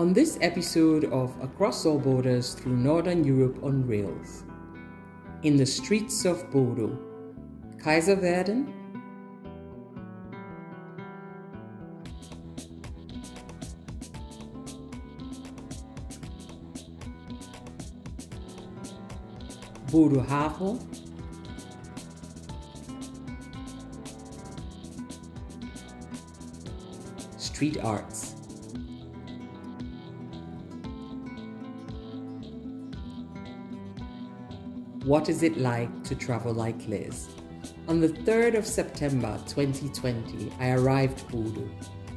On this episode of Across All Borders Through Northern Europe on Rails, in the streets of Bodø, Keiservarden, Bodø harbour, street arts. What is it like to travel like Liz? On the 3rd of September 2020, I arrived Bodø.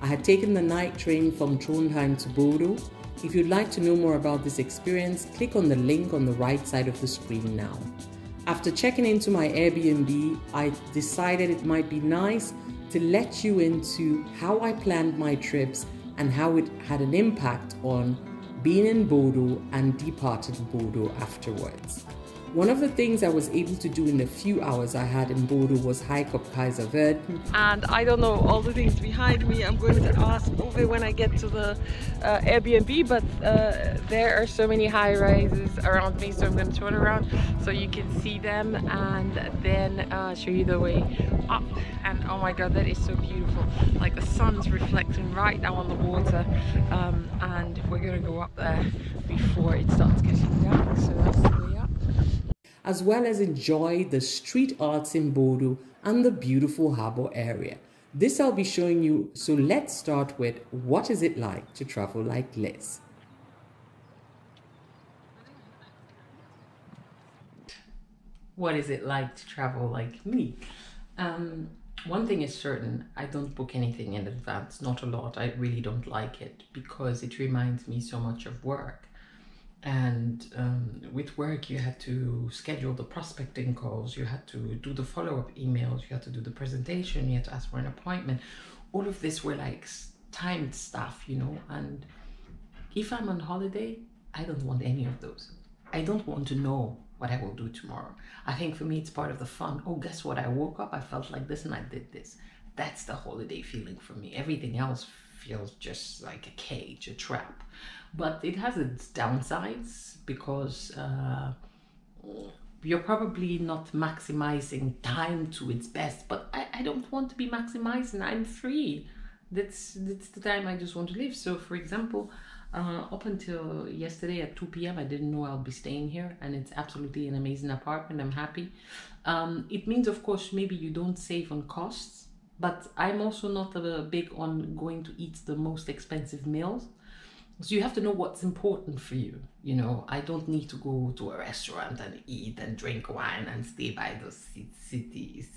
I had taken the night train from Trondheim to Bodø. If you'd like to know more about this experience, click on the link on the right side of the screen now. After checking into my Airbnb, I decided it might be nice to let you into how I planned my trips and how it had an impact on being in Bodø and departing Bodø afterwards. One of the things I was able to do in the few hours I had in Bodø was hike up Keiservarden. And I don't know all the things behind me. I'm going to ask Ove when I get to the Airbnb, but there are so many high rises around me, so I'm going to turn around so you can see them and then show you the way up. And oh my god, that is so beautiful. Like the sun's reflecting right now on the water, and we're going to go up there before it starts getting dark, so that's the way up. As well as enjoy the street arts in Bodø and the beautiful harbour area. This I'll be showing you, so let's start with what is it like to travel like Liz. What is it like to travel like me? One thing is certain, I don't book anything in advance, not a lot. I really don't like it because it reminds me so much of work. And with work, you had to schedule the prospecting calls, you had to do the follow-up emails, you had to do the presentation, you had to ask for an appointment. All of this were like timed stuff, you know. And if I'm on holiday, I don't want any of those. I don't want to know what I will do tomorrow. I think for me, it's part of the fun. Oh, guess what? I woke up, I felt like this and I did this. That's the holiday feeling for me. Everything else feels just like a cage, a trap. But it has its downsides because you're probably not maximizing time to its best. But I don't want to be maximizing. I'm free. That's the time I just want to live. So for example, up until yesterday at 2 p.m. I didn't know I'll be staying here, and it's absolutely an amazing apartment. I'm happy. It means, of course, maybe you don't save on costs, but I'm also not big on going to eat the most expensive meals. So you have to know what's important for you. You know, I don't need to go to a restaurant and eat and drink wine and stay by the city's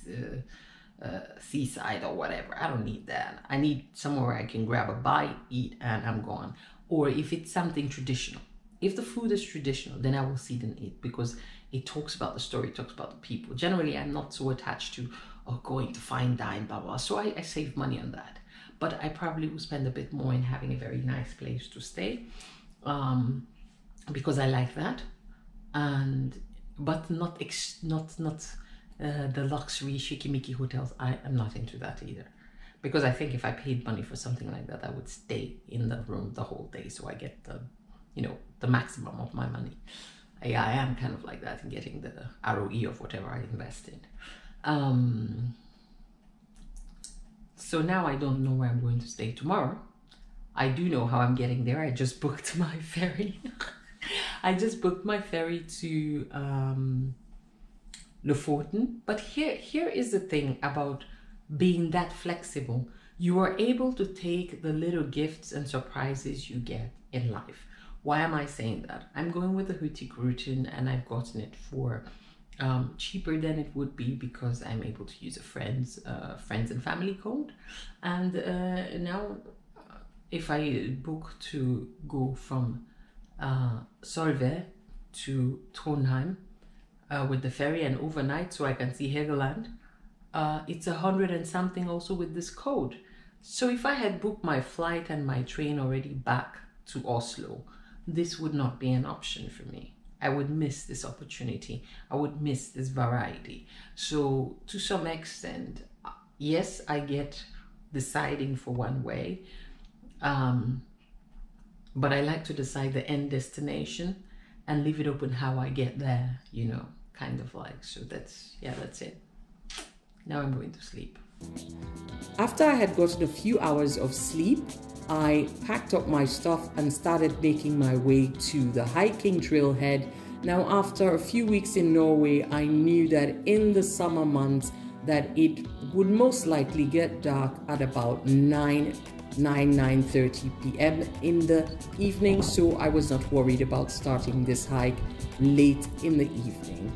seaside or whatever. I don't need that. I need somewhere where I can grab a bite, eat, and I'm gone. Or if it's something traditional. If the food is traditional, then I will sit and eat because it talks about the story, it talks about the people. Generally, I'm not so attached to going to fine dine, blah, blah. So I save money on that. But I probably will spend a bit more in having a very nice place to stay because I like that. But not the luxury shikimiki hotels. I am not into that either. Because I think if I paid money for something like that, I would stay in the room the whole day, so I get the maximum of my money. I am kind of like that in getting the ROE of whatever I invest in. So now I don't know where I'm going to stay tomorrow. I do know how I'm getting there. I just booked my ferry. I just booked my ferry to Lofoten. But here is the thing about being that flexible. You are able to take the little gifts and surprises you get in life. Why am I saying that? I'm going with the Hurtigruten and I've gotten it for cheaper than it would be because I'm able to use a friends and family code. And now if I book to go from Solve to Trondheim with the ferry and overnight so I can see Helgeland, it's 100 and something also with this code. So if I had booked my flight and my train already back to Oslo, this would not be an option for me. I would miss this opportunity. I would miss this variety. So to some extent, yes, I get deciding for one way, but I like to decide the end destination and leave it open how I get there, you know, kind of like. So that's, yeah, that's it. Now I'm going to sleep. After I had gotten a few hours of sleep, I packed up my stuff and started making my way to the hiking trailhead. Now, after a few weeks in Norway, I knew that in the summer months that it would most likely get dark at about 9:30 p.m. in the evening, so I was not worried about starting this hike late in the evening.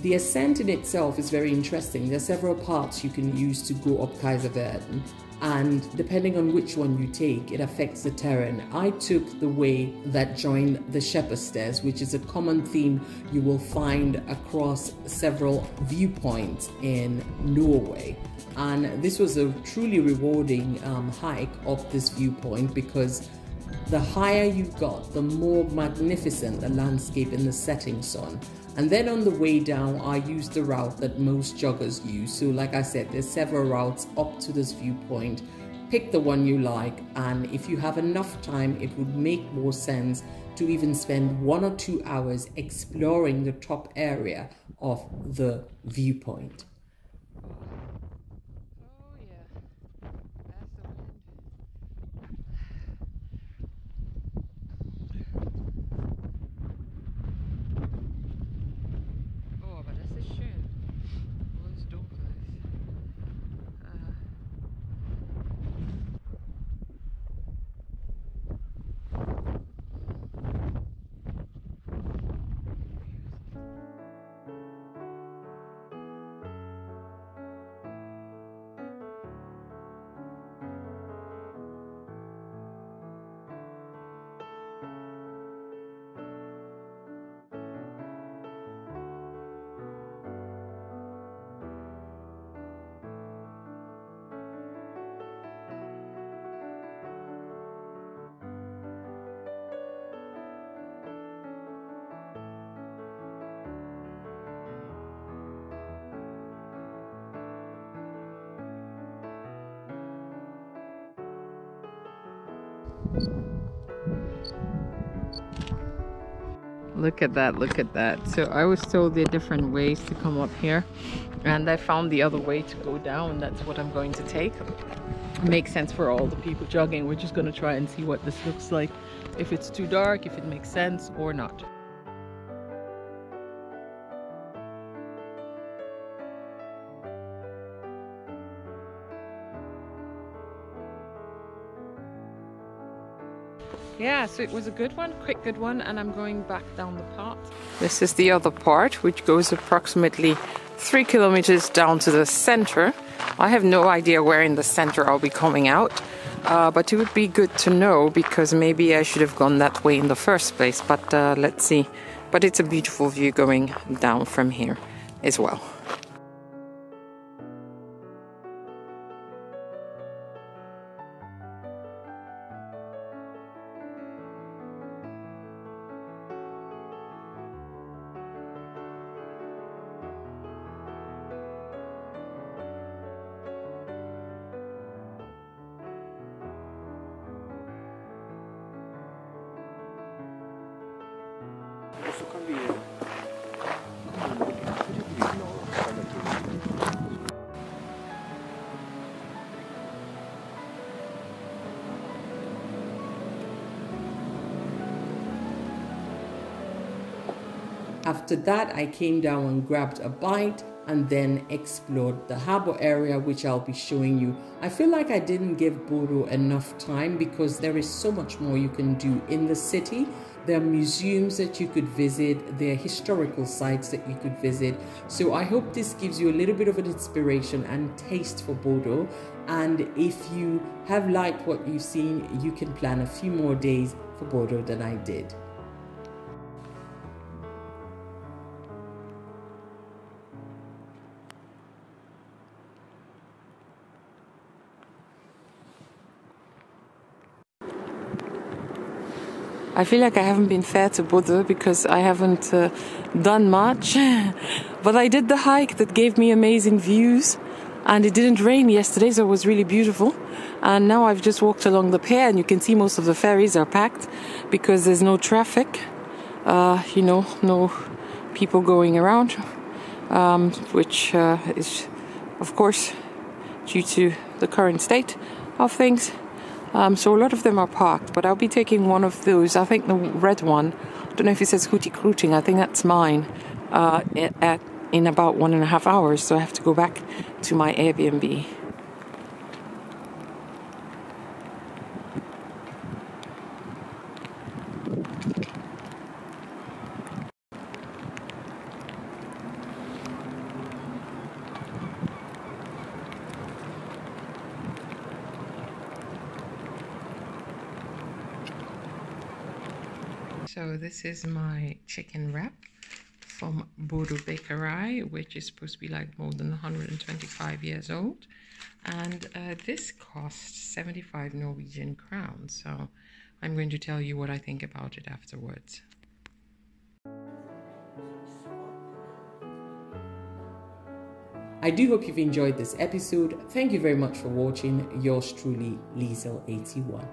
The ascent in itself is very interesting. There are several paths you can use to go up Keiservarden, and depending on which one you take, it affects the terrain. I took the way that joined the shepherd's stairs, which is a common theme you will find across several viewpoints in Norway. And this was a truly rewarding hike up this viewpoint, because the higher you got, the more magnificent the landscape in the setting sun. And then on the way down, I used the route that most joggers use. So like I said, there's several routes up to this viewpoint. Pick the one you like, and if you have enough time, it would make more sense to even spend 1 or 2 hours exploring the top area of the viewpoint. Look at that, look at that. So I was told there are different ways to come up here, and I found the other way to go down. That's what I'm going to take. It makes sense for all the people jogging. We're just going to try and see what this looks like, if it's too dark, if it makes sense or not. Yeah, so it was a good one, quick good one, and I'm going back down the path. This is the other part, which goes approximately 3 kilometers down to the center. I have no idea where in the center I'll be coming out, but it would be good to know, because maybe I should have gone that way in the first place, but let's see. But it's a beautiful view going down from here as well. After that, I came down and grabbed a bite and then explored the harbour area, which I'll be showing you. I feel like I didn't give Bodø enough time, because there is so much more you can do in the city. There are museums that you could visit, there are historical sites that you could visit. So I hope this gives you a little bit of an inspiration and taste for Bodø. And if you have liked what you've seen, you can plan a few more days for Bodø than I did. I feel like I haven't been fair to Bodø, because I haven't done much, but I did the hike that gave me amazing views. and it didn't rain yesterday, so it was really beautiful. And now I've just walked along the pier, and you can see most of the ferries are packed because there's no traffic, you know, no people going around, which is of course due to the current state of things. So a lot of them are parked, but I'll be taking one of those. I think the red one, I don't know if it says Hootie Cruiting, I think that's mine, in about 1.5 hours, so I have to go back to my Airbnb. So this is my chicken wrap from Bodø Bakery, which is supposed to be like more than 125 years old. And this costs 75 Norwegian crowns. So I'm going to tell you what I think about it afterwards. I do hope you've enjoyed this episode. Thank you very much for watching. Yours truly, Liesel81.